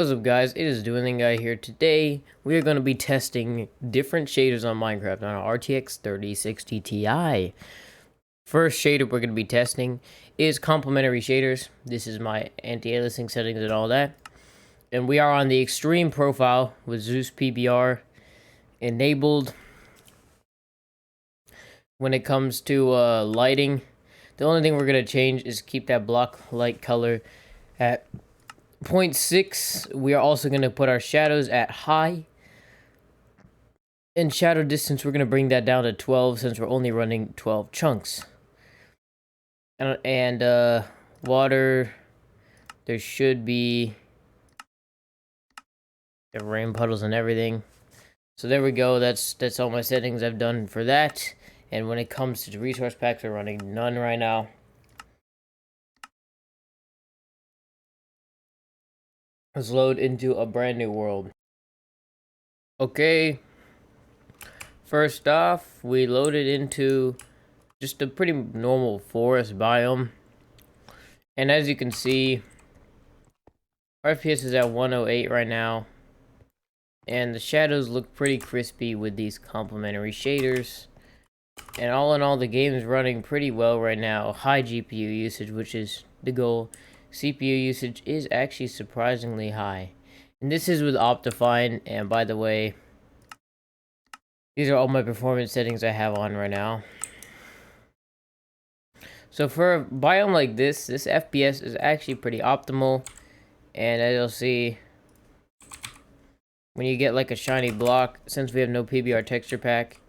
What's up, guys? It is Doing Guy here. Today we are going to be testing different shaders on Minecraft on our RTX 3060 Ti. First shader we're going to be testing is complementary shaders. This is my anti-aliasing settings and all that. And we are on the extreme profile with Zeus PBR enabled. When it comes to lighting, the only thing we're going to change is keep that block light color at 0.6. We are also going to put our shadows at high. And shadow distance, we're going to bring that down to 12 since we're only running 12 chunks. And water, there should be rain puddles and everything. So there we go. That's all my settings I've done for that. And when it comes to the resource packs, we're running none right now. Let's load into a brand new world. Okay. First off, we loaded into just a pretty normal forest biome. And as you can see, our FPS is at 108 right now. And the shadows look pretty crispy with these complementary shaders. And all in all, the game is running pretty well right now. High GPU usage, which is the goal. CPU usage is actually surprisingly high. And this is with Optifine. And by the way, these are all my performance settings I have on right now. So for a biome like this FPS is actually pretty optimal. And as you'll see, when you get like a shiny block, since we have no PBR texture pack,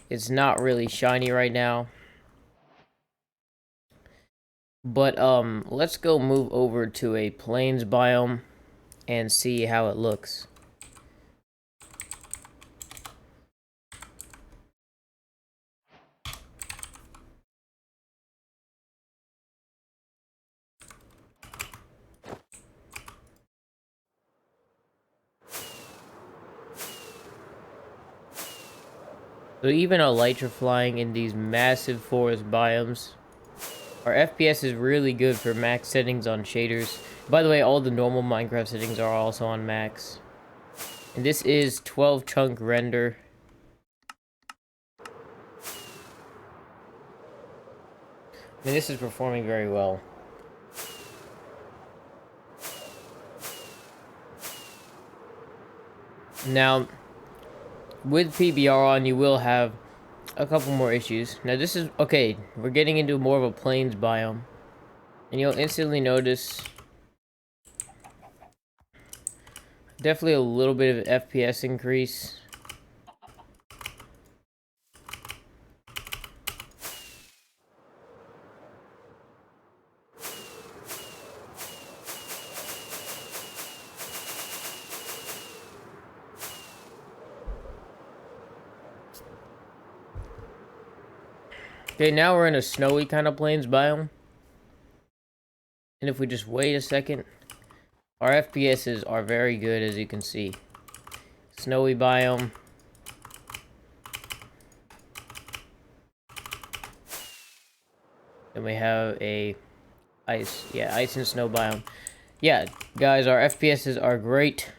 it's not really shiny right now. But let's go move over to a plains biome and see how it looks. So even elytra flying in these massive forest biomes, our FPS is really good for max settings on shaders. By the way, all the normal Minecraft settings are also on max. And this is 12 chunk render. I mean, this is performing very well. Now, with PBR on, you will have a couple more issues. Now this is, okay, we're getting into more of a plains biome. And you'll instantly notice definitely a little bit of FPS increase. Okay, now we're in a snowy kind of plains biome. And if we just wait a second, our FPSs are very good, as you can see. Snowy biome. Then we have a ice and snow biome. Yeah, guys, our FPSs are great.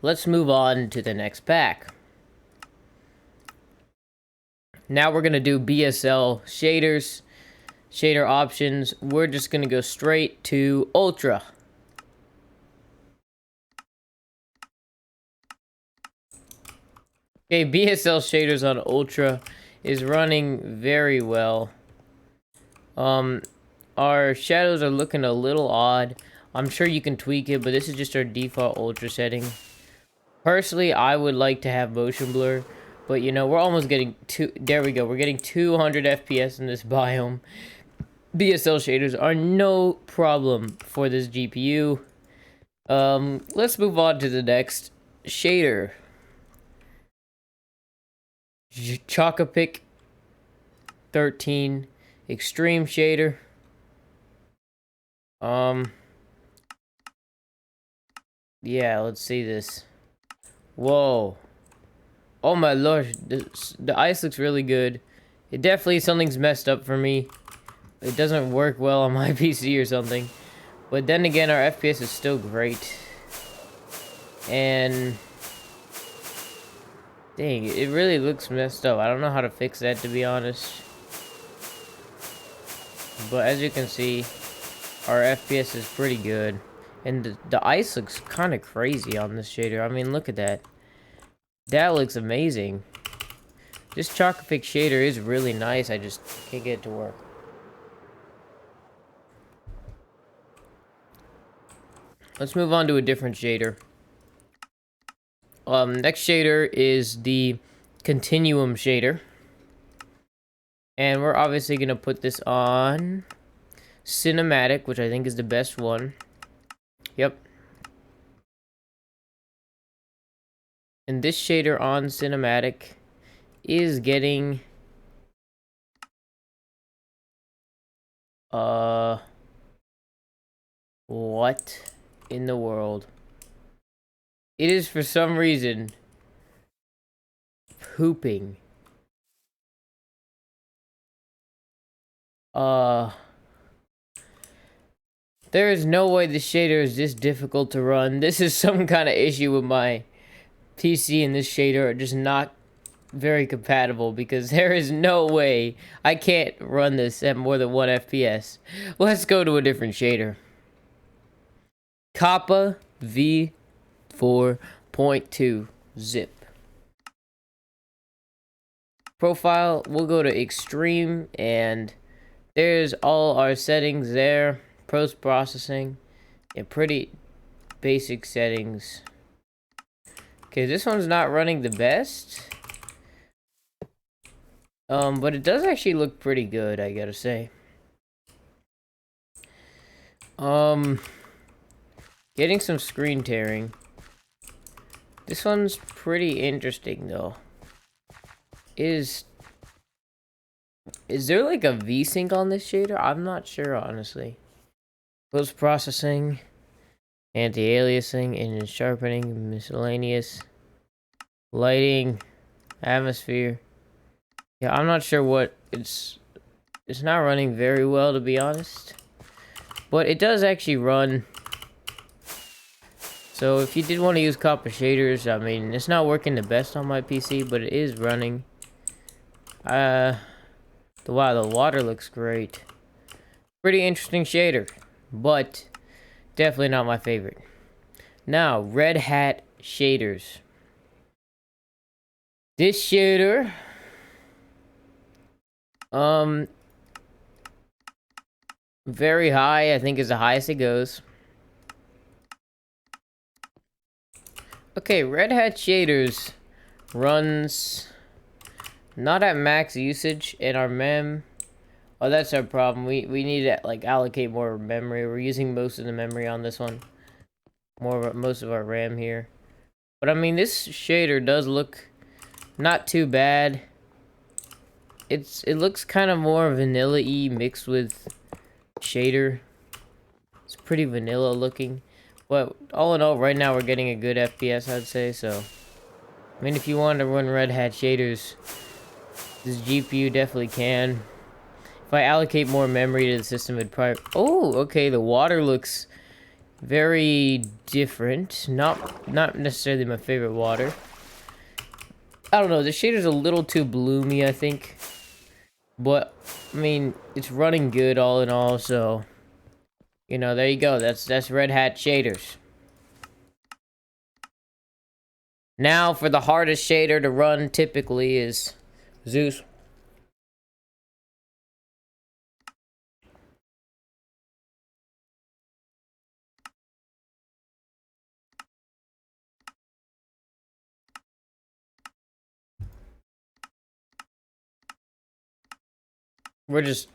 Let's move on to the next pack. Now we're going to do BSL shaders, shader options. We're just going to go straight to Ultra. Okay, BSL shaders on Ultra is running very well. Our shadows are looking a little odd. I'm sure you can tweak it, but this is just our default Ultra setting. Personally, I would like to have motion blur. But, you know, we're almost getting there we go. We're getting 200 FPS in this biome. BSL shaders are no problem for this GPU. Let's move on to the next shader. Chocapic 13 Extreme shader. Yeah, let's see this. Whoa. Oh my lord, the ice looks really good. It definitely, something's messed up for me. It doesn't work well on my PC or something. But then again, our FPS is still great. And dang, it really looks messed up. I don't know how to fix that, to be honest. But as you can see, our FPS is pretty good. And the ice looks kind of crazy on this shader. I mean, look at that. That looks amazing. This chocapic shader is really nice. I just can't get it to work. Let's move on to a different shader. Next shader is the continuum shader. And we're obviously going to put this on cinematic, which I think is the best one. Yep. And this shader on cinematic is getting what in the world? It is for some reason pooping. There is no way the shader is this difficult to run. This is some kind of issue with my PC, and this shader are just not very compatible, because there is no way I can't run this at more than 1 FPS. Let's go to a different shader. Kappa V4.2 zip. Profile, we'll go to extreme, and there's all our settings there. Post processing, and pretty basic settings. Okay, this one's not running the best. But it does actually look pretty good, I gotta say. Getting some screen tearing. This one's pretty interesting, though. Is there like a V-Sync on this shader? I'm not sure, honestly. Post-processing, anti-aliasing, engine sharpening, miscellaneous, lighting, atmosphere. Yeah, I'm not sure what it's not running very well, to be honest. But it does actually run. So if you did want to use copper shaders, I mean, it's not working the best on my PC, but it is running. Wow, the water looks great. Pretty interesting shader, but definitely not my favorite. Now, redhat shaders. This shader, very high, I think is the highest it goes. Okay, redhat shaders runs not at max usage in our mem. Oh, that's our problem. We need to like allocate more memory. We're using most of the memory on this one. Most of our RAM here. But I mean, this shader does look not too bad. It looks kind of more vanilla-y mixed with shader. It's pretty vanilla looking. But all in all, right now we're getting a good FPS, I'd say. So, I mean, if you wanted to run redhat shaders, this GPU definitely can. If I allocate more memory to the system, it'd probably... Oh, okay, the water looks very different. Not necessarily my favorite water. I don't know, the shader's a little too bloomy, I think. But, I mean, it's running good all in all, so... You know, there you go. That's redhat shaders. Now, for the hardest shader to run, typically, is Zeus.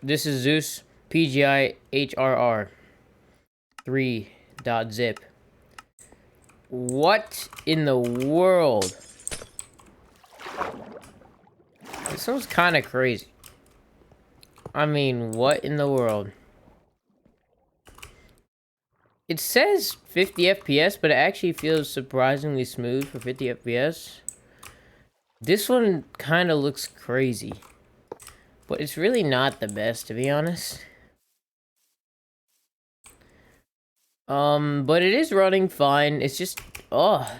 This is Zeus PTGI HRR 3.zip. What in the world? This one's kind of crazy. I mean, what in the world? It says 50 FPS, but it actually feels surprisingly smooth for 50 FPS. This one kind of looks crazy. But it's really not the best, to be honest. But it is running fine. It's just, oh,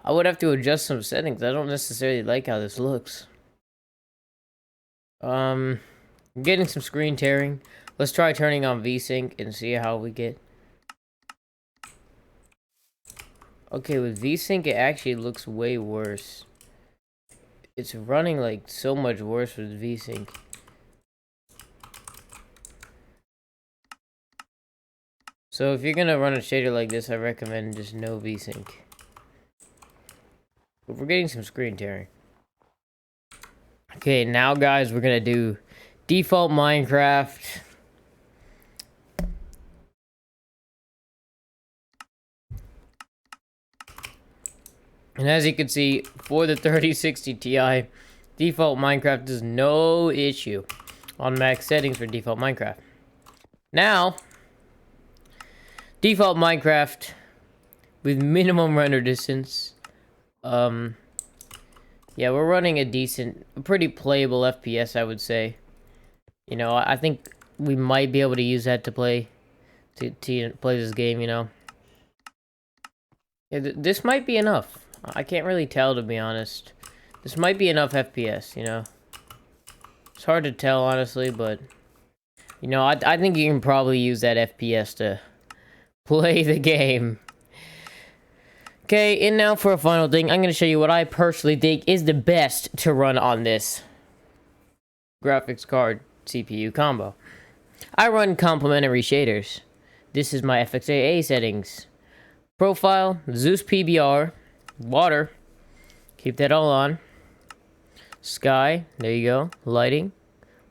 I would have to adjust some settings. I don't necessarily like how this looks. I'm getting some screen tearing. Let's try turning on VSync and see how we get. Okay, with VSync, it actually looks way worse. It's running like so much worse with VSync. So if you're gonna run a shader like this, I recommend just no VSync. But we're getting some screen tearing. Okay, now guys, we're gonna do default Minecraft. And as you can see, for the 3060 Ti, default Minecraft is no issue on max settings for default Minecraft. Now, default Minecraft with minimum render distance. Yeah, we're running a pretty playable FPS, I would say. You know, I think we might be able to use that to play this game, you know. Yeah, this might be enough. I can't really tell, to be honest. This might be enough FPS, you know. It's hard to tell, honestly, but... You know, I think you can probably use that FPS to play the game. Okay, and now for a final thing, I'm going to show you what I personally think is the best to run on this graphics card CPU combo. I run complementary shaders. This is my FXAA settings. Profile, Zeus PBR, water, keep that all on. Sky, there you go. Lighting.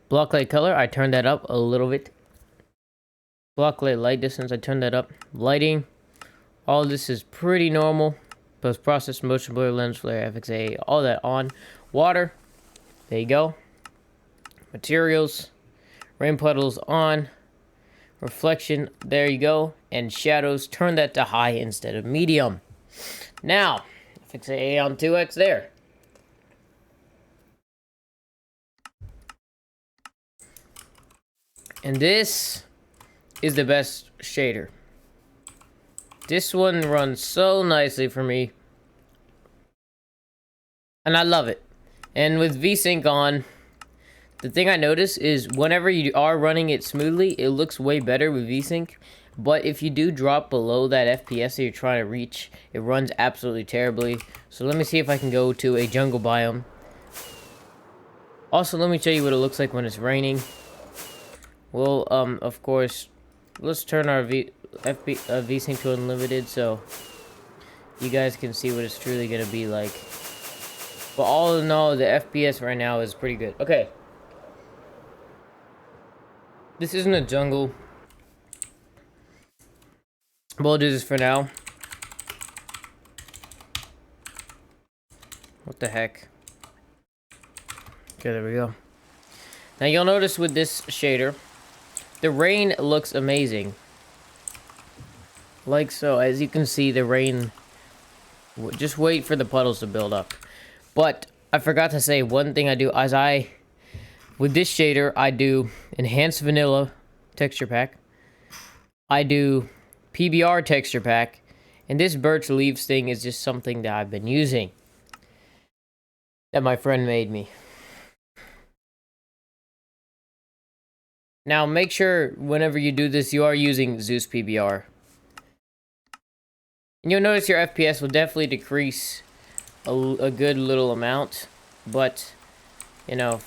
Block light color, I turned that up a little bit. Block light distance, I turned that up. Lighting, all this is pretty normal. Post process, motion blur, lens flare, FXAA, all that on. Water, there you go. Materials, rain puddles on. Reflection, there you go. And shadows, turn that to high instead of medium. Now, FXAA on 2x there. And this is the best shader. This one runs so nicely for me. And I love it. And with VSync on, the thing I notice is whenever you are running it smoothly, it looks way better with VSync. But if you do drop below that FPS that you're trying to reach, it runs absolutely terribly. So let me see if I can go to a jungle biome. Also, let me show you what it looks like when it's raining. Well, of course, let's turn our VSync to unlimited so you guys can see what it's truly gonna be like. But all in all, the FPS right now is pretty good. Okay. This isn't a jungle. We'll do this for now. What the heck? Okay, there we go. Now you'll notice with this shader, the rain looks amazing. Like so, as you can see, the rain... Just wait for the puddles to build up. But I forgot to say one thing I do as with this shader, I do enhanced vanilla texture pack. I do PBR texture pack. And this birch leaves thing is just something that I've been using. That my friend made me. Now make sure whenever you do this, you are using Zeus PBR. And you'll notice your FPS will definitely decrease a good little amount. But, you know,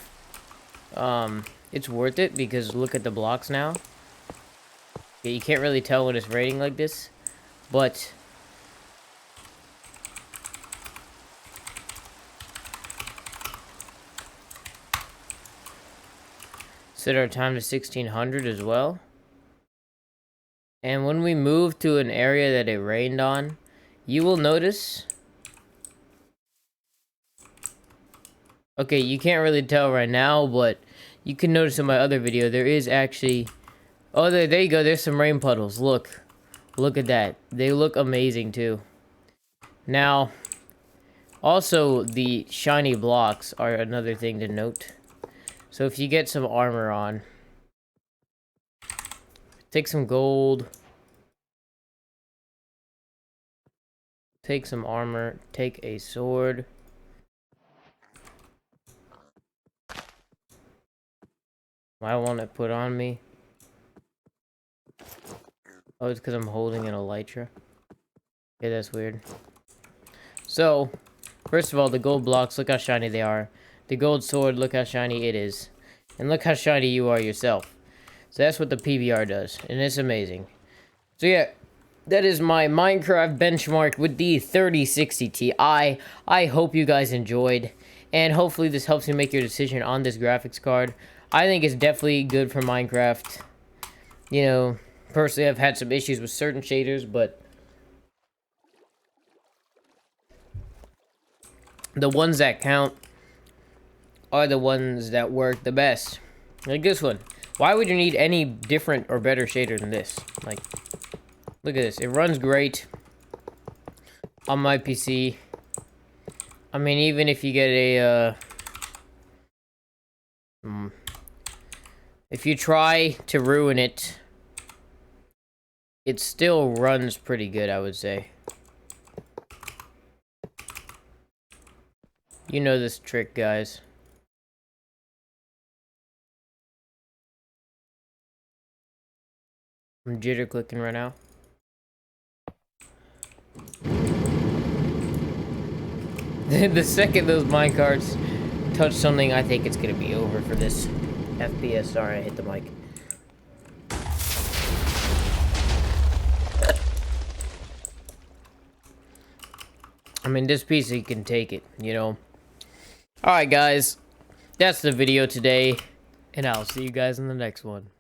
it's worth it because look at the blocks now. Yeah, you can't really tell when it's raining like this. But... set our time to 1600 as well. And when we move to an area that it rained on, you will notice... Okay, you can't really tell right now, but you can notice in my other video, there is actually... Oh, there you go, there's some rain puddles. Look. Look at that. They look amazing, too. Now, also, the shiny blocks are another thing to note. So if you get some armor on, take some gold, take some armor, take a sword. Why won't it put on me? Oh, it's because I'm holding an elytra. Okay, that's weird. So, first of all, the gold blocks, look how shiny they are. The gold sword, look how shiny it is. And look how shiny you are yourself. So that's what the PBR does, and it's amazing. So yeah, that is my Minecraft benchmark with the 3060 Ti. I hope you guys enjoyed, and hopefully this helps you make your decision on this graphics card. I think it's definitely good for Minecraft. You know, personally I've had some issues with certain shaders, but the ones that count are the ones that work the best. Like this one. Why would you need any different or better shader than this? Like, look at this. It runs great on my PC. I mean, even if you get a, if you try to ruin it, it still runs pretty good, I would say. You know this trick, guys. I'm jitter clicking right now. The second those minecarts touch something, I think it's gonna be over for this FPS. Sorry, I hit the mic. I mean, this PC can take it, you know. Alright, guys. That's the video today, and I'll see you guys in the next one.